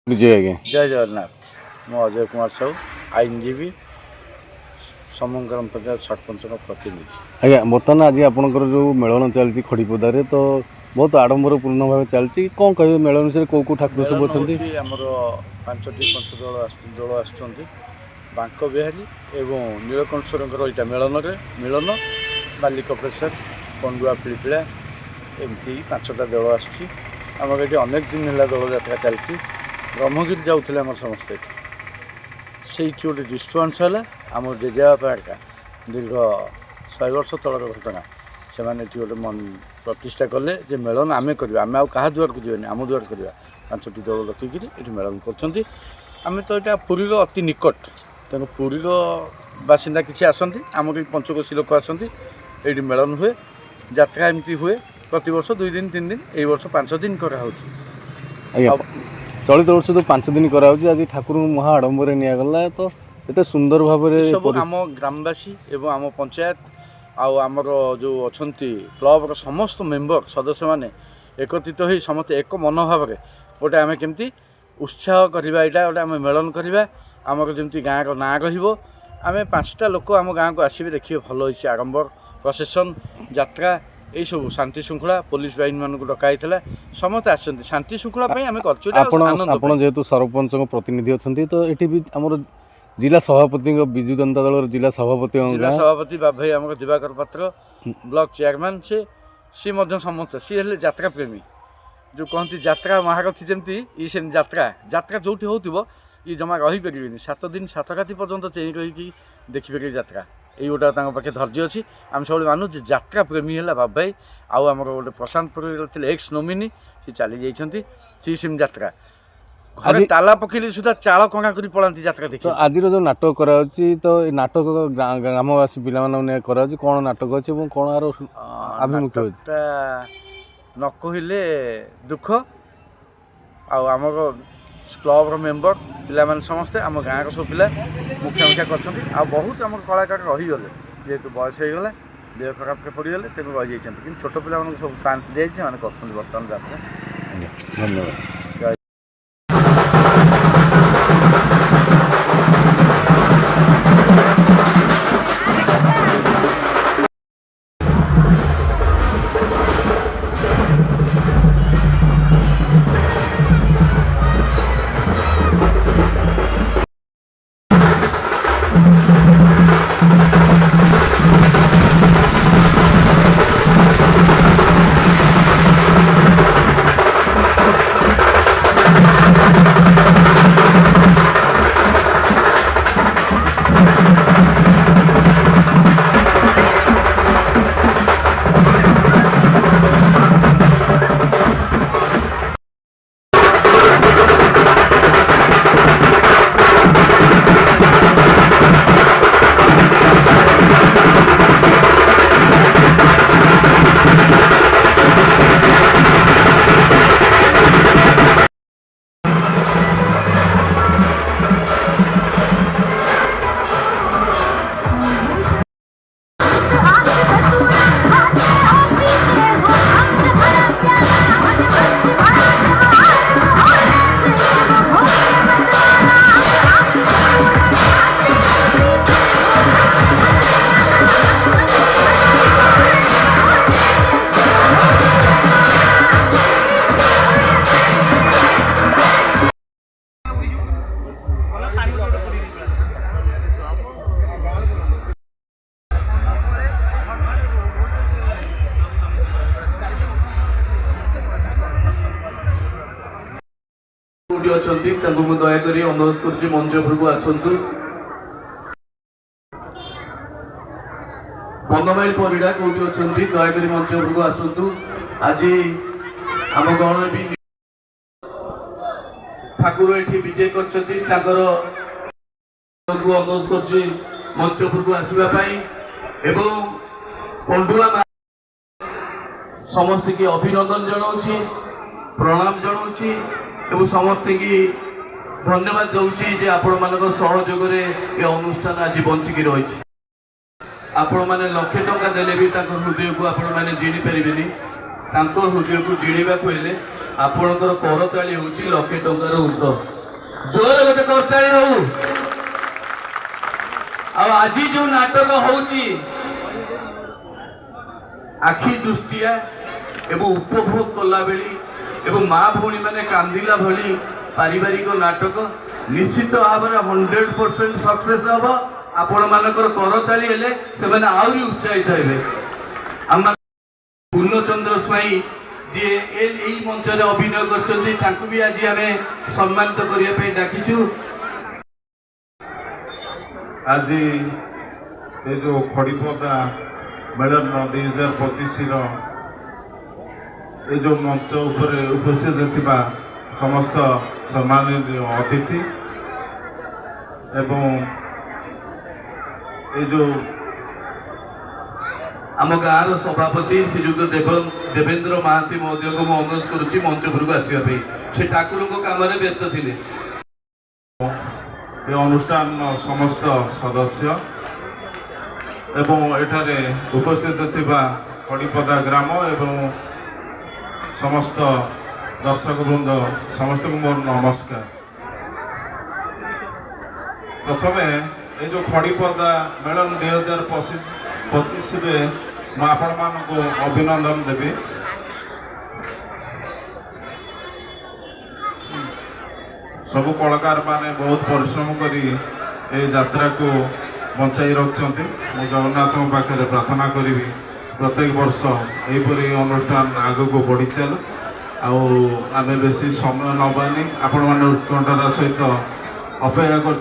विजय आज्ञा जय जगन्नाथ मु अजय कुमार साहू आईनजीवी समग्राम पंचायत सरपंच प्रतिनिधि। आज्ञा बर्तमान आज आपंकर जो मेलन चलती खड़ीपदार तो बहुत आडंबर पूर्ण भाव चलती कौन कह मेलन विषय कौ कौ ठाकुर सब अच्छा आमर पांचटी पंचदल आसुँच बांक बिहारी एवं नीलकंठेश्वर यहाँ मेलन मिलन बालिक प्रेसर पंडुआ पिलिपिला एमती पांचटा दल आमर ये अनेक दिन है दल यात्रा चलती ब्रह्मगिरी जाऊे आम समस्ते से गोटे डिस्टर्बान्स है आम जेजेबापा दीर्घ 100 वर्ष तलर घटना से गोटे मन प्रतिष्ठा कले जे मेलन आम कर आम क्या दुआर को जीवन आम दुआर करवा पांचटी दल रखिकी ये मेलन करें तो यहाँ पुरी अति निकट तेणु पुरी बासिंदा किसी आसती आम पंचकोशी लोक आसती ये मेलन हुए यात्रा एमती हुए प्रति वर्ष 2 दिन 3 दिन यही वर्ष 5 दिन कराऊ। चलित वर्ष तो 5 दिन कराऊँ आज ठाकुर महा आडंबर निगला तो ये सुंदर भाव सब आम ग्रामवासी एवं आम पंचायत आमर जो अच्छा क्लब समस्त मेम्बर सदस्य मैंने एकत्रित हो समस्त एक मनोभाव गोटे आम केमती उत्साह करवा यहाँ गोटे आम मेलन करवा आमर जमी गाँव ना रमें 5टा लोक आम गाँव को आसवे देखिए भल हो आडंबर प्रोसेसन यात्रा यही सब शांति श्रृंखला पुलिस बाहिनी मान डकाई समस्त आसती शांति श्रृंखला आम कर जेहेतु सरपंच प्रतिनिधि अच्छा तो ये भी आम जिला सभापति विजु जनता दल जिला सभापति भाई आम दिवाकर पात्र ब्लॉक चेयरमैन सी समस्त सी हेल्ले यात्रा प्रेमी जो कहती यात्रा महारथी जमी ये यात्रा जो हो ये जमा रहीपर 7 दिन 7 राति पर्यटन चेई रही देखिपारे यात्रा यही गोटे पाखे धैर्य अच्छी आम सब मानु यात्रा प्रेमी है बाबू भाई आमर गोटे प्रशांत पुर एक्स नोमिनी सी चली जाइए सी सिम यात्रा घर ताला पकड़े सुधा चाल कंगा कर पलांती यात्रा देखिए। तो आज जो नाटक कराऊँ तो नाटक ग्रामवासी पिला कौन नाटक अच्छे कौन आर आभिमुख्य न कहले दुख आमर क्लब मेम्बर पिला समस्ते आम गाँव सब पिला मुखिया मुखिया कर बहुत आम कलाकार रहीगले जेहेतु बयस होगा देह खराब पड़गले तेज रही जाइए कि छोट पिला सब चान्स दिखाई कर बर्तमान यात्रा। धन्यवाद। अच्छा दयाकोरी अनुरोध कर मंच उपरको आसतु बनमाइल परिडा कौटी अच्छा दयाकोरी मंच उपरको आसतु आज आम गण भी ठाकुर ये विजय कर अनुरोध कर मंच उपरको आसवाई एवं पंडुआ समस्त की अभिनंदन जनाऊँ प्रणाम जनाऊँ एवं समस्त की धन्यवाद दूसरी जे आपण मान सहयोग ये अनुष्ठान आज बंचिकी रही आपण मैंने लक्षे टंका देले भी हृदय को आपण मैंने जिणी पारे हृदय को जिणवा हेले आपणकर करताली हूँ 1,00,000 टंकार ऊर्ध्व। जोर गोटे करताली हूँ आज जो नाटक होची आखि दृष्टिया एवं उपभोग कला बेली एवं माँ भौणी मैंने कांदिला भली पारिवारिक नाटक निश्चित भाव में 100% सक्सेस हम आपण मानकर करताली हेले से माने आउरी उत्साहित हेबे आम पूर्णचंद्र स्वाई जी एई मंच रे अभिनय करछन्ती तांकु भी आज आमे सम्मानित करिया पे डाकिछु। आज ये जो खड़ीपदा मेलन 2025 ये जो मंच उपर उपस्थित थिबा समस्त सम्मानित अतिथि एवं ये जो आम गाँव सभापति श्रीयुक्त देवेंद्र महांती महोदय को मैं अनुरोध करुच्ची मंच उपरक आसवाई से ठाकुर काम में व्यस्त थे। ये अनुष्ठान समस्त सदस्य एवं एठारे उपस्थित थिबा खड़ीपदा ग्राम एवं समस्त दर्शक वृंद समस्त को मोर नमस्कार। प्रथमे ये जो खड़ीपदा मेलन 2025 मैं आपण मानक अभिनंदन देवी। सब कलाकार माने बहुत परिश्रम करी ए यात्रा को बंचाई रखते। मु जगन्नाथ पाखे प्रार्थना करी प्रत्येक वर्ष यहीपरि अनुष्ठान आग को बढ़ी चल आमे बेसी समय नबानी आपण माने उत्कंठार सहित अपेक्षा कर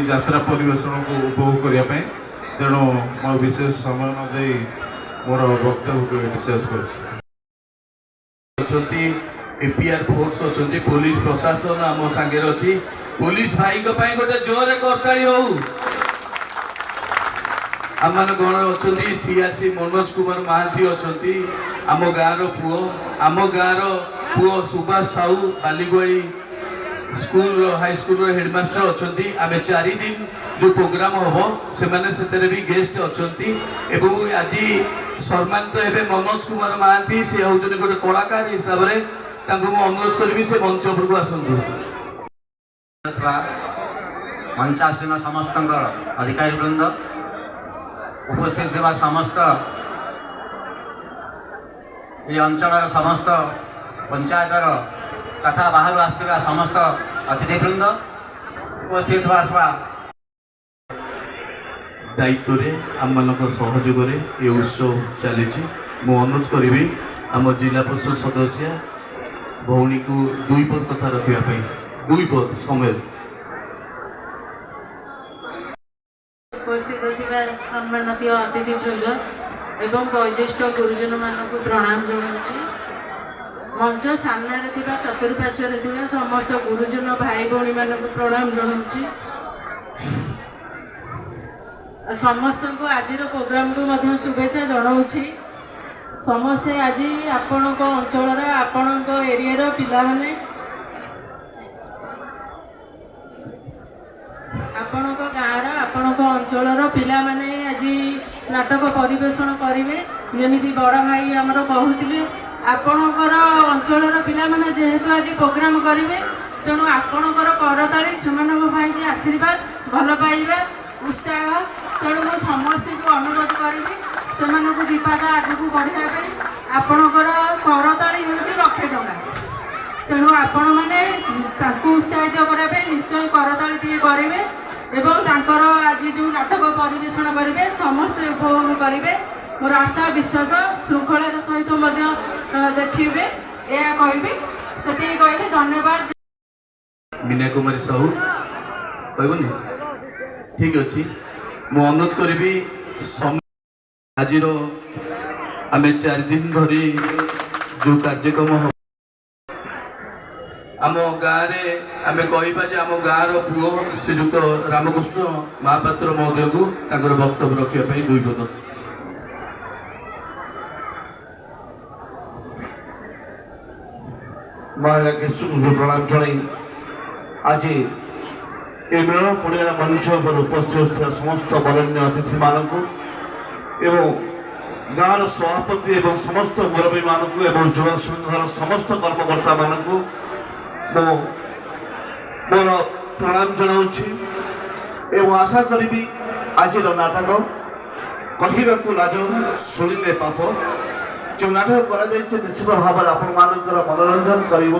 यात्रा परिवेशन को उपभोग करने तेणु मैं विशेष समय न दे मोर वक्तव्य को शेष कर एपीआर फोर्स अच्छा पुलिस प्रशासन आम सांगे अच्छी पुलिस भाई गोटे जोर करताली हो आम गण अच्छा सीआरसी मनोज कुमार महांती अच्छा आम गाँव पुओ आम गाँव पुओ Subhash Sahu Baliguadi school high school headmaster अच्छा आम 4 दिन जो प्रोग्राम हम से भी गेस्ट अच्छा आज सम्मानित हेबे मनोज कुमार महांती से होते गोटे कलाकार हिसाब से अनुरोध करी से मंच उपरक आसतु। मंचासीन समस्त अधिकारी वृंद उपस्थित समस्त ये अंचल समस्त पंचायतर तथा बाहर आसुवा समस्त अतिथिवृंद उपस्थित दायित्व आम सहयोग ये उत्सव चली मु अनुरोध करी आम जिला परिषद सदस्य भौणी को 2 पद कथा रखापी 2 पद समय उपस्थित सम्मानित अतिथिवृंद एवं वयोज्येष्ठ गुरुजन मान प्रणाम जनाऊँ। मंच सामने चतुर्पार्श्वर समस्त गुरुजन भाई भौणी मान प्रणाम जनाऊँ। समस्त को आज प्रोग्राम को शुभेच्छा जनाऊँ। समस्ते आज आपण अंचल आपण एरिया पिला माने आपण गाँव आपण अंचल पिला माने आज नाटक परिवेशन करेंगे जमी बड़ भाई आमर कहते आपणकर अंचल पिला माने जेहेतु आज प्रोग्राम करेंगे तेणु आपणकर करताली से आशीर्वाद भल पाइबा उत्साह तेणु मुझे समस्त को अनुरोध करी से विपाद आग को बढ़ाई आपणकर करताली हूँ 1,00,000 टଙ୍କା तेणु आपण मैंने उत्साहित करने निश्चय करताली टे करेंगे एवं आज जो नाटक परिवेशन करेंगे समस्ते उपभोग करेंगे मोर आशा विश्वास श्रृंखलार सहित देखिए यह कहि से कहले धन्यवाद। मीना कुमारी साहू कहबनी ठीक अच्छे मु अनुरोध करी आज आम 4 दिन धरी जो कार्यक्रम आम गाँव में आम कह आम गाँव पुओ श्रीजुक्त रामकृष्ण महापात्र महोदय को वक्तव्य रखापी 2 पद प्रणाम जन आज ये मिलन पड़िया मंच पर उपस्थित समस्त बरण्य अतिथि मानक एवं गाँव सभापति एवं समस्त मुरबी मानक एवं युवक संघर समस्त कर्मकर्ता मानक ମୋର ପ୍ରଣାମ ଜଣାଉଛି ଏବଂ ଆଶା କରିବି ଆଜିର ନାଟକ କହିବାକୁ ଲାଜ ଶୁଣିଲେ ପାପ ଯେଉଁ ନାଟକ କରାଯାଇଛି ନିଶ୍ଚିତ ଭାବରେ ଆପଣମାନଙ୍କର ମନୋରଞ୍ଜନ କରିବ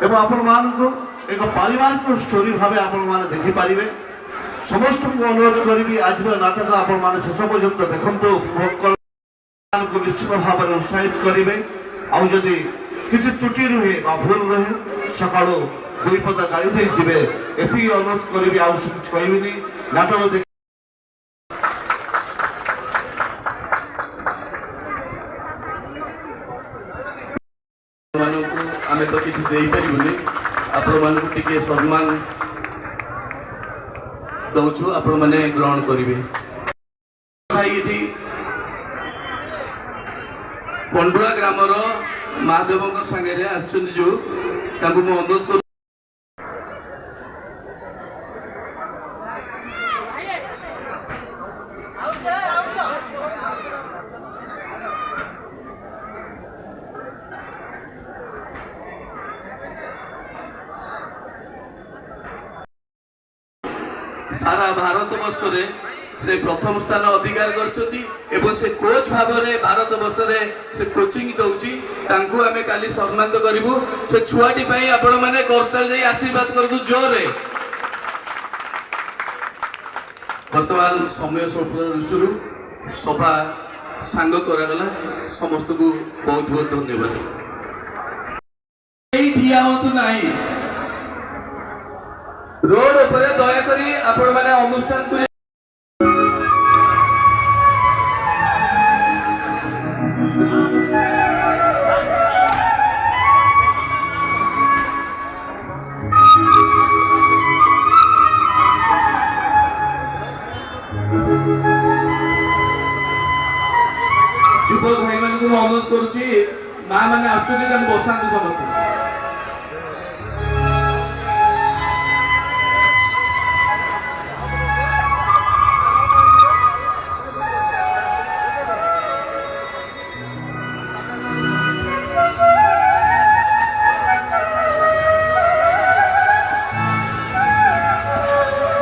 ଏବଂ ଆପଣମାନଙ୍କୁ ଏକ ପାରିବାରିକ ଷ୍ଟୋରି ଭାବେ ଆପଣମାନେ ଦେଖିପାରିବେ। ସମସ୍ତଙ୍କୁ ଅନୁରୋଧ କରିବି ଆଜିର ନାଟକ ଆପଣମାନେ ଶେଷ ପର୍ଯ୍ୟନ୍ତ ଦେଖନ୍ତୁ, ଉପଭୋଗ କରନ୍ତୁ, ନିଶ୍ଚିତ ଭାବରେ ଉତ୍ସାହିତ କରିବେ। ଆଉ ଯଦି କିଛି ତ୍ରୁଟି ରୁହେ ବା ଭୁଲ ରହେ ସକାଳୁ 2 ପଦ ଗାଳି ଦେଇ ଯିବେ, ଏତିକି ଅନୁରୋଧ କରିବି, ଆଉ କିଛି କହିବିନି। ନାଟକ ଦେଖି ଆମେ ତ କିଛି ଦେଇପାରିବୁନି, ଆପଣମାନଙ୍କୁ ଟିକେ ସମ୍ମାନ ଦଉଛୁ, ଆପଣମାନେ ଗ୍ରହଣ କରିବେ। ଭାଇ ଏଠି ପଣ୍ଡୁଆ ଗ୍ରାମର ମହାଦେବଙ୍କ ସାଙ୍ଗରେ ଆସିଛନ୍ତି, ଯୋଉ ତାଙ୍କୁ ମୁଁ ଅନୁରୋଧ କରୁଛି सारा भारत वर्ष रे से प्रथम स्थान अधिकार करछथि एवं से कोच भावरे भारत वर्ष रे से कोचिंग दउची तांको हमें काली सम्मानित करिवु। से छुआटी पई आपण माने करतल देई आशीर्वाद करदु जोरे। वर्तमान समय स्वल्पता दृष्टि सभा सांग करागला, समस्त को बहुत बहुत धन्यवाद। ठिया होतु नाही रोड उपरे दया करी आपण माने अनुष्ठान करी युवक भाई मान को अनुरोध करुची माँ मैंने आश्चर्य बसातु समस्त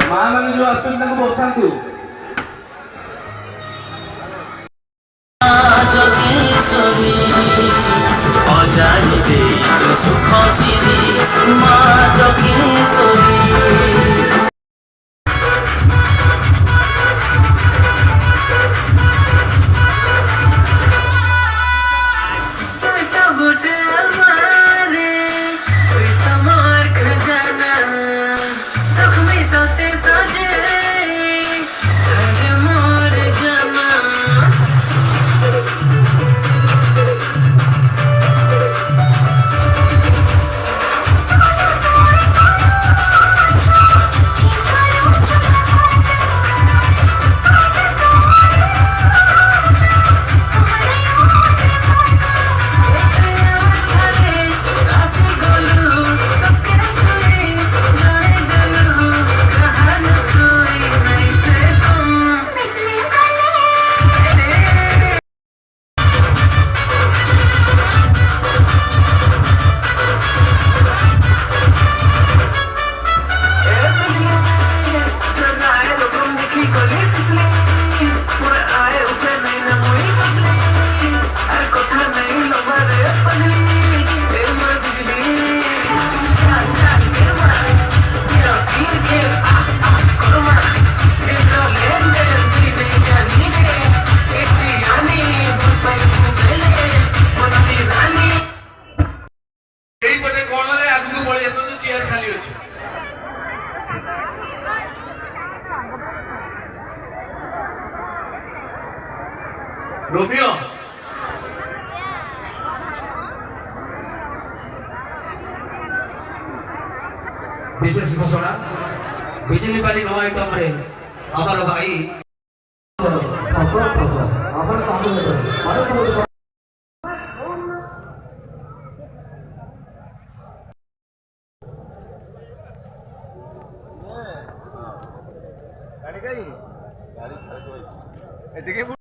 माँ मैंने जो आश्चर्य बसातु सुख सिरी माँ जगेश्वरी रोमियो विशेष घोषणा बिजली बाली नवा आइटम रे हमारा भाई गाड़ी